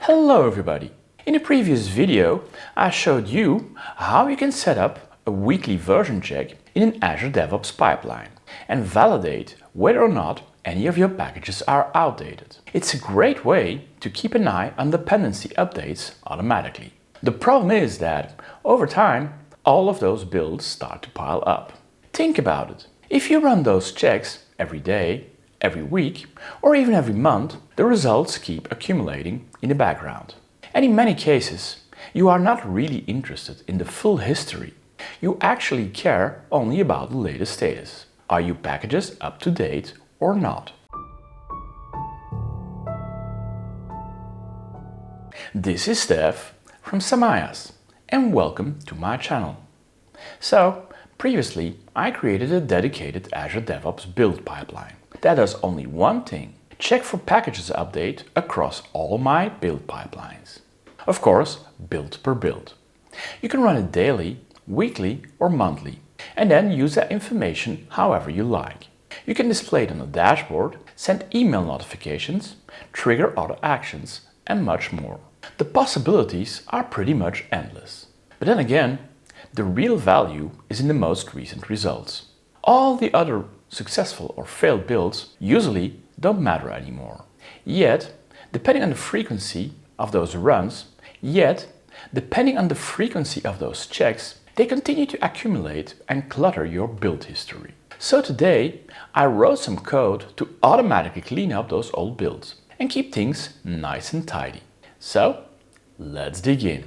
Hello everybody! In a previous video I showed you how you can set up a weekly version check in an Azure DevOps pipeline and validate whether or not any of your packages are outdated. It's a great way to keep an eye on dependency updates automatically. The problem is that over time all of those builds start to pile up. Think about it. If you run those checks every day, every week, or even every month, the results keep accumulating in the background. And in many cases, you are not really interested in the full history. You actually care only about the latest status. Are your packages up to date or not? This is Stef from Samayas, and welcome to my channel. So, previously I created a dedicated Azure DevOps build pipeline that does only one thing: check for packages update across all my build pipelines. Of course, build per build. You can run it daily, weekly or monthly, and then use that information however you like. You can display it on the dashboard, send email notifications, trigger auto actions, and much more. The possibilities are pretty much endless. But then again, the real value is in the most recent results. All the other successful or failed builds usually don't matter anymore. Yet, depending on the frequency of those runs, checks, they continue to accumulate and clutter your build history. So today, I wrote some code to automatically clean up those old builds and keep things nice and tidy. So, let's dig in.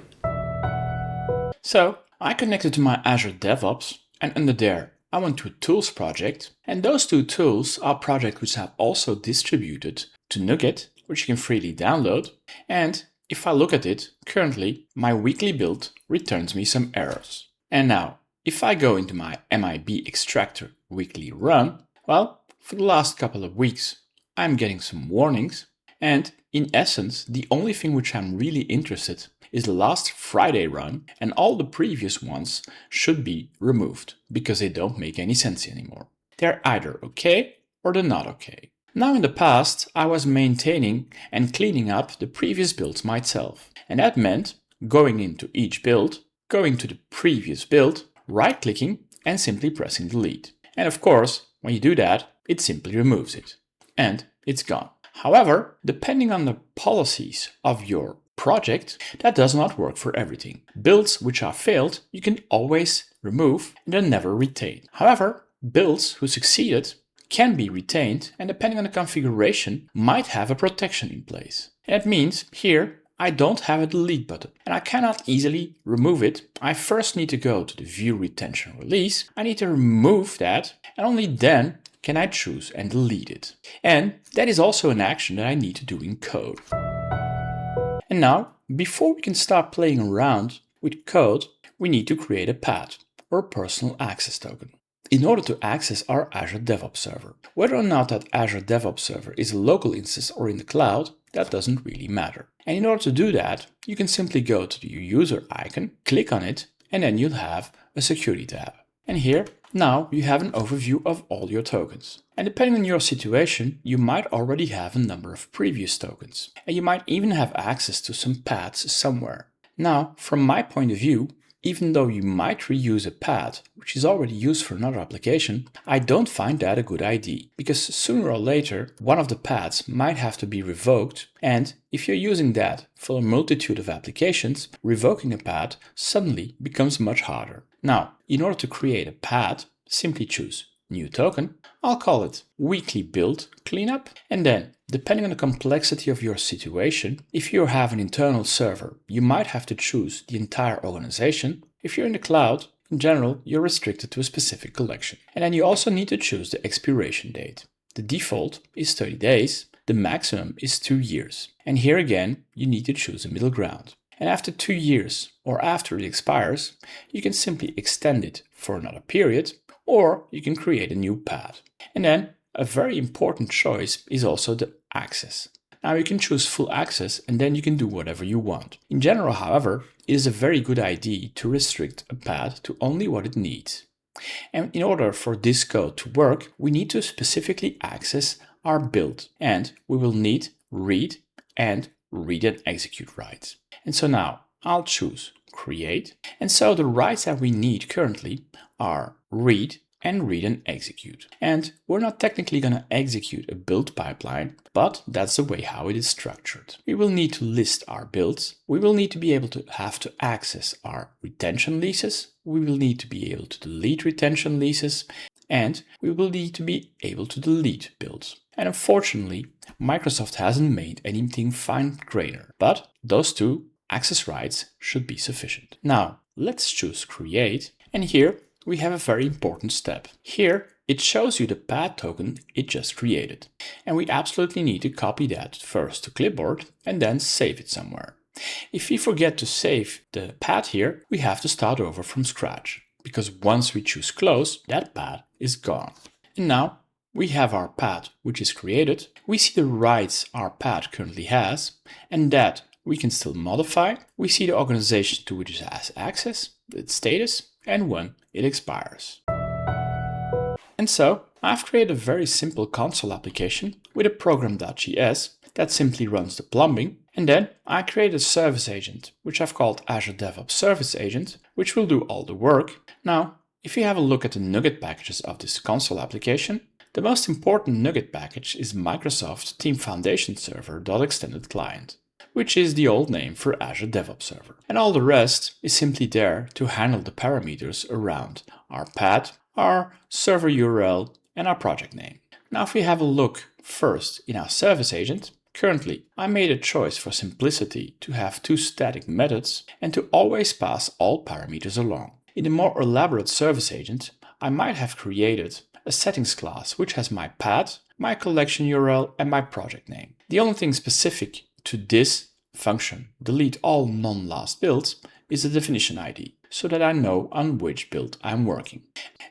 So, I connected to my Azure DevOps, and under there I went to a tools project, and those two tools are projects which I've also distributed to NuGet, which you can freely download. And if I look at it, currently my weekly build returns me some errors. And now, if I go into my MIB extractor weekly run, well, for the last couple of weeks I'm getting some warnings, and in essence the only thing which I'm really interested is the last Friday run, and all the previous ones should be removed because they don't make any sense anymore. They're either okay or they're not okay. Now in the past I was maintaining and cleaning up the previous builds myself, and that meant going into each build, going to the previous build, right-clicking and simply pressing delete. And of course, when you do that, it simply removes it and it's gone. However, depending on the policies of your project, that does not work for everything. Builds which are failed, you can always remove and they're never retained. However, builds who succeeded can be retained, and depending on the configuration, might have a protection in place. And that means here I don't have a delete button and I cannot easily remove it. I first need to go to the view retention release. I need to remove that, and only then can I choose and delete it. And that is also an action that I need to do in code. And now, before we can start playing around with code, we need to create a PAT, or Personal Access Token, in order to access our Azure DevOps Server. Whether or not that Azure DevOps Server is a local instance or in the cloud, that doesn't really matter. And in order to do that, you can simply go to the user icon, click on it, and then you'll have a security tab. And here, now you have an overview of all your tokens. And depending on your situation, you might already have a number of previous tokens. And you might even have access to some paths somewhere. Now, from my point of view, even though you might reuse a path which is already used for another application, I don't find that a good idea, because sooner or later one of the paths might have to be revoked, and if you're using that for a multitude of applications, revoking a path suddenly becomes much harder. Now, in order to create a path, simply choose New Token. I'll call it Weekly Build Cleanup, and then, depending on the complexity of your situation, if you have an internal server, you might have to choose the entire organization. If you're in the cloud, in general, you're restricted to a specific collection. And then you also need to choose the expiration date. The default is 30 days, the maximum is 2 years. And here again, you need to choose a middle ground. And after 2 years, or after it expires, you can simply extend it for another period, or you can create a new path. And then a very important choice is also the access. Now you can choose full access and then you can do whatever you want. In general, however, it is a very good idea to restrict a path to only what it needs. And in order for this code to work, we need to specifically access our build, and we will need read and read and execute rights. And so now I'll choose create. And so the rights that we need currently are read and execute. And we're not technically going to execute a build pipeline, but that's the way how it is structured. We will need to list our builds. We will need to be able to have to access our retention leases. We will need to be able to delete retention leases, and we will need to be able to delete builds. And unfortunately, Microsoft hasn't made anything fine-grained, but those two access rights should be sufficient. Now, let's choose create, and here we have a very important step. Here, it shows you the PAT token it just created. And we absolutely need to copy that first to clipboard and then save it somewhere. If we forget to save the PAT here, we have to start over from scratch, because once we choose close, that PAT is gone. And now we have our PAT which is created. We see the rights our PAT currently has, and that we can still modify. We see the organization to which it has access, its status, and when it expires. And so I've created a very simple console application with a program.js that simply runs the plumbing, and then I created a service agent which I've called Azure DevOps Service Agent, which will do all the work. Now, if you have a look at the NuGet packages of this console application, the most important NuGet package is Microsoft Team Foundation Server.extended client, which is the old name for Azure DevOps Server. And all the rest is simply there to handle the parameters around our path, our server URL, and our project name. Now, if we have a look first in our service agent, currently I made a choice for simplicity to have two static methods and to always pass all parameters along. In a more elaborate service agent, I might have created a settings class which has my path, my collection URL, and my project name. The only thing specific to this function, delete all non-last builds, is the definition ID, so that I know on which build I'm working.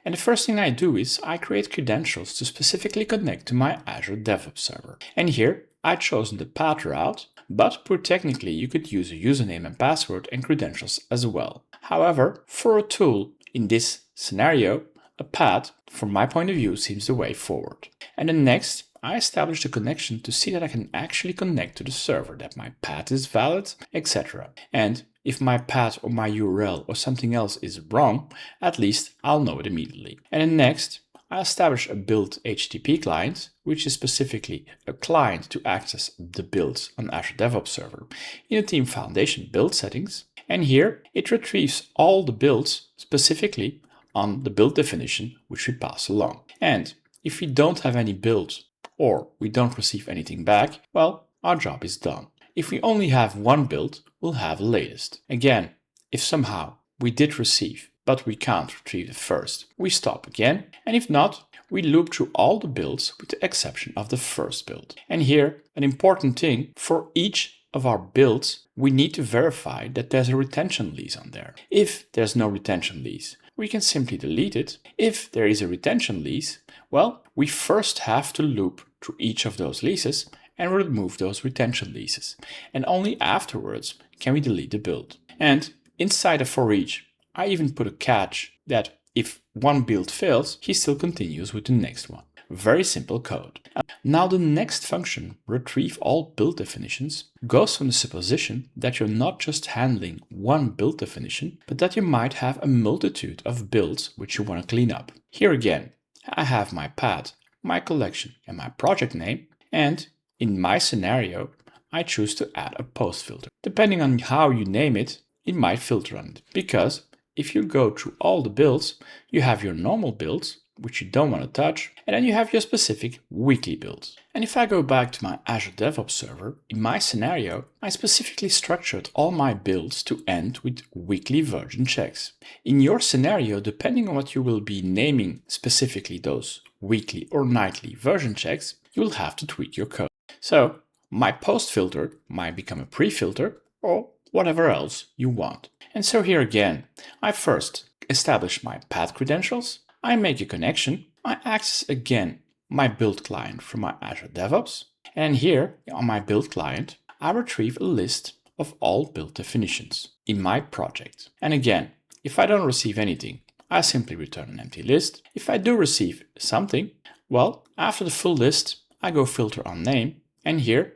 And the first thing I do is I create credentials to specifically connect to my Azure DevOps Server. And here I've chosen the path route, but pure technically you could use a username and password and credentials as well. However, for a tool in this scenario, a path, from my point of view, seems the way forward. And then next, I establish a connection to see that I can actually connect to the server, that my path is valid, etc. And if my path or my URL or something else is wrong, at least I'll know it immediately. And then next, I establish a build HTTP client, which is specifically a client to access the builds on Azure DevOps Server in the Team Foundation build settings. And here it retrieves all the builds specifically on the build definition which we pass along. And if we don't have any builds or we don't receive anything back, well, our job is done. If we only have one build, we'll have a latest. Again, if somehow we did receive, but we can't retrieve the first, we stop again. And if not, we loop through all the builds with the exception of the first build. And here, an important thing, for each of our builds, we need to verify that there's a retention lease on there. If there's no retention lease, we can simply delete it. If there is a retention lease, well, we first have to loop through each of those leases and remove those retention leases. And only afterwards can we delete the build. And inside of for each, I even put a catch that if one build fails, he still continues with the next one. Very simple code. Now the next function, retrieve all build definitions, goes from the supposition that you're not just handling one build definition, but that you might have a multitude of builds which you want to clean up. Here again, I have my path, my collection, and my project name, and in my scenario, I choose to add a post filter. Depending on how you name it, it might filter on it, because if you go through all the builds, you have your normal builds, which you don't want to touch, and then you have your specific weekly builds. And if I go back to my Azure DevOps Server, in my scenario, I specifically structured all my builds to end with weekly version checks. In your scenario, depending on what you will be naming specifically those weekly or nightly version checks, you will have to tweak your code. So my post filter might become a pre-filter or whatever else you want. And so here again, I first establish my path credentials, I make a connection, I access again my build client from my Azure DevOps, and here on my build client, I retrieve a list of all build definitions in my project. And again, if I don't receive anything, I simply return an empty list. If I do receive something, well, after the full list, I go filter on name, and here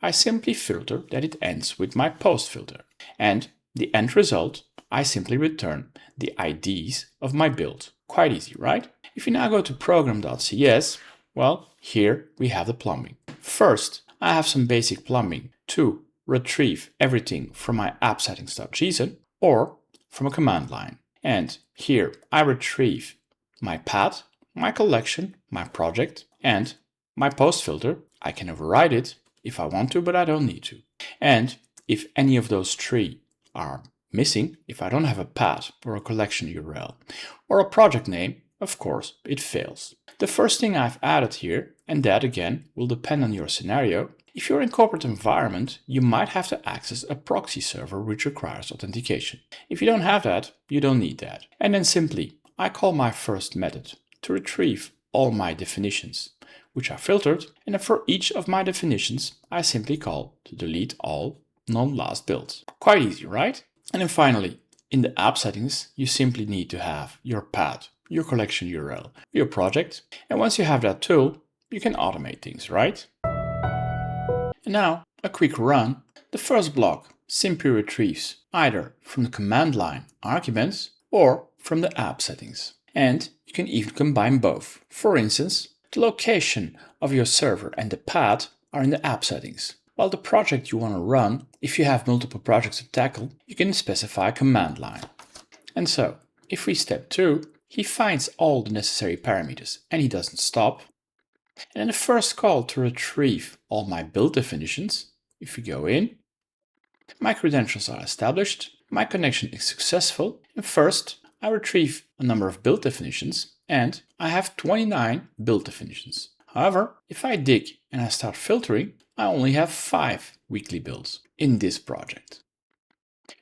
I simply filter that it ends with my post filter. And the end result, I simply return the IDs of my build. Quite easy, right? If you now go to program.cs, well, here we have the plumbing. First, I have some basic plumbing to retrieve everything from my app settings.json or from a command line. And here I retrieve my path, my collection, my project, and my post filter. I can override it if I want to, but I don't need to. And if any of those three are missing, if I don't have a path or a collection URL or a project name, of course, it fails. The first thing I've added here, and that again will depend on your scenario. If you're in corporate environment, you might have to access a proxy server which requires authentication. If you don't have that, you don't need that. And then simply, I call my first method to retrieve all my definitions, which are filtered, and then for each of my definitions, I simply call to delete all non-last builds. Quite easy, right? And then finally, in the app settings, you simply need to have your path, your collection URL, your project, and once you have that tool, you can automate things, right? And now, a quick run. The first block simply retrieves either from the command line arguments or from the app settings. And you can even combine both. For instance, the location of your server and the path are in the app settings. While the project you want to run, if you have multiple projects to tackle, you can specify a command line. And so, if we step 2, he finds all the necessary parameters and he doesn't stop. And then the first call to retrieve all my build definitions, if we go in, my credentials are established, my connection is successful, and first I retrieve a number of build definitions and I have 29 build definitions. However, if I dig and I start filtering, I only have 5 weekly builds in this project.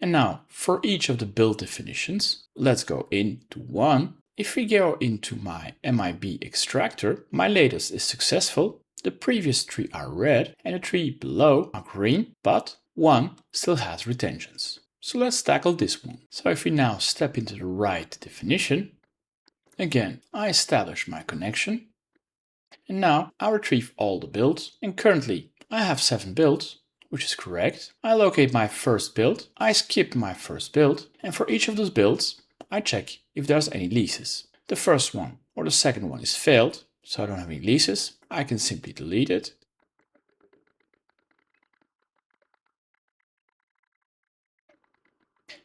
And now, for each of the build definitions, let's go into one. If we go into my MIB extractor, my latest is successful, the previous 3 are red, and the 3 below are green, but one still has retentions. So let's tackle this one. So if we now step into the right definition, again, I establish my connection, and now I retrieve all the builds, and currently I have 7 builds, which is correct. I locate my first build, I skip my first build, and for each of those builds, I check if there's any leases. The first one or the second one is failed, so I don't have any leases. I can simply delete it.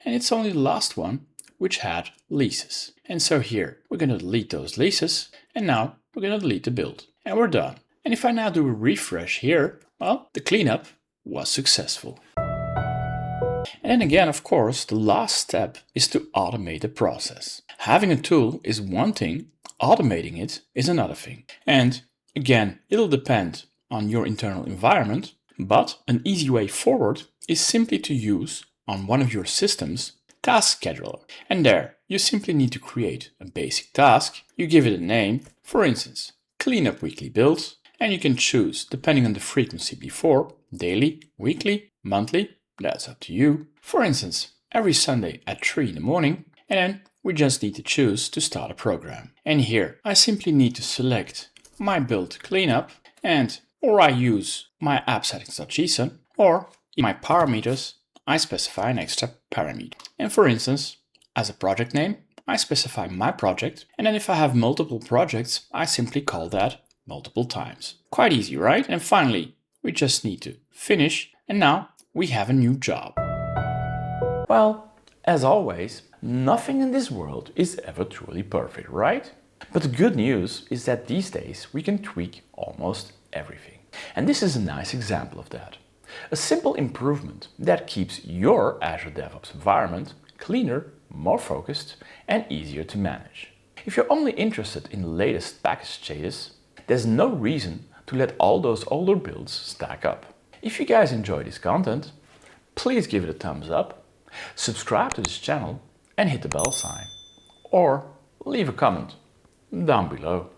And it's only the last one which had leases. And so here we're going to delete those leases, and now we're going to delete the build. And we're done. And if I now do a refresh here, well, the cleanup was successful. And then again, of course, the last step is to automate the process. Having a tool is one thing, automating it is another thing. And again, it'll depend on your internal environment, but an easy way forward is simply to use on one of your systems Task Scheduler. And there, you simply need to create a basic task, you give it a name, for instance, cleanup weekly builds, and you can choose, depending on the frequency before, daily, weekly, monthly, that's up to you. For instance, every Sunday at 3 in the morning, and then we just need to choose to start a program. And here I simply need to select my build cleanup, and or I use my app settings.json, or in my parameters I specify an extra parameter. And for instance, as a project name, I specify my project, and then if I have multiple projects, I simply call that multiple times. Quite easy, right? And finally, we just need to finish, and now we have a new job. Well, as always, nothing in this world is ever truly perfect, right? But the good news is that these days we can tweak almost everything. And this is a nice example of that. A simple improvement that keeps your Azure DevOps environment cleaner, more focused, and easier to manage. If you're only interested in the latest package changes, there's no reason to let all those older builds stack up. If you guys enjoy this content, please give it a thumbs up, subscribe to this channel and hit the bell sign, or leave a comment down below.